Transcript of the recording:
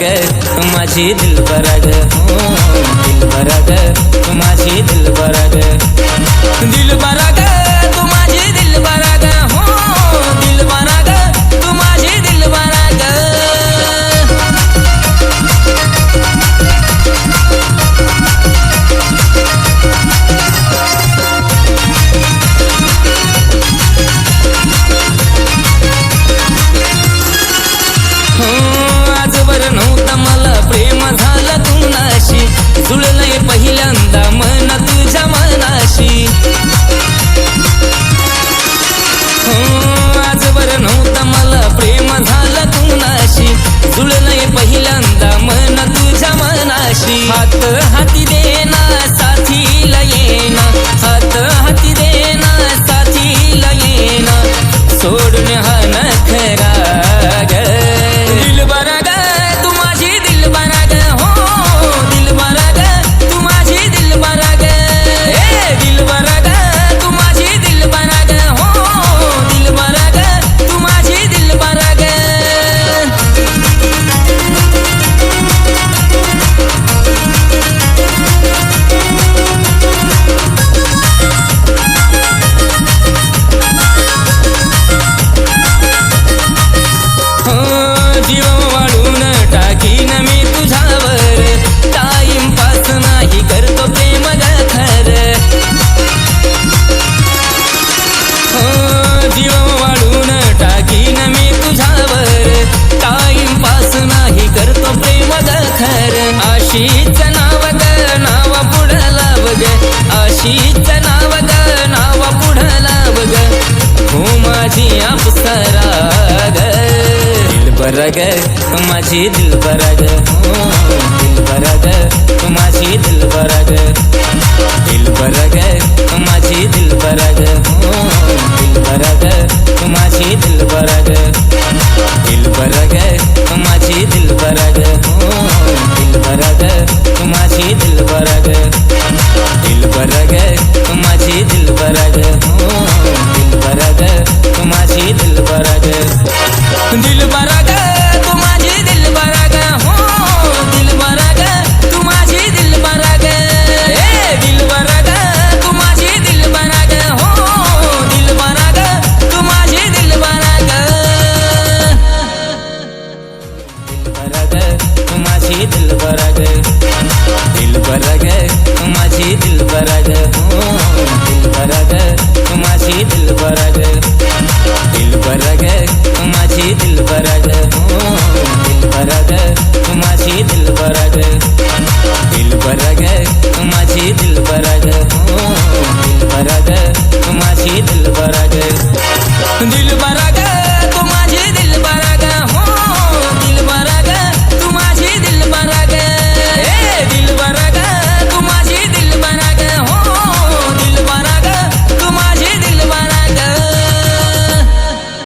ग माझी दिलबरा ग दिलबरा ग माझी दिलबरा ग दिलबरा ग तू माझी दिलबरा ग दिलबरा ग तू माझी दिलबरा ग आजवर नव्हतं मला प्रेम झालं तुनाशी जुळलंय पहिल्यांदा मन तुझ्या मनाशी आजवर नव्हतं मला प्रेम झालं तुनाशी जुळलंय पहिल्यांदा मन तुझ्या मनाशी हात हाती देना साथीला येना हात हाती देना साथीला येना सोडून हा नखरा ग दिलबरा ग तू माझी दिलबरा ग दिलबरा ग तू माझी दिलबरा ग दिलबरा ग तू माझी दिलबरा ग दिलबरा ग तू माझी दिलबरा ग जीव वाळून टाकीन मी तुझ्यावर टाइमपास नाही करतो प्रेम ग खर जीव वाळून टाकीन मी तुझ्यावर टाइमपास नाही करतो प्रेम ग खर आशीच नाव ग नाव पुढं लाव ग आशीच नाव ग नाव पुढं लाव ग हो माझी अप्सरा ग दिलबरा ग माझी दिलबरा ग दिलबरा ग माझी दिलबरा ग दिलबरा ग माझी दिलबरा ग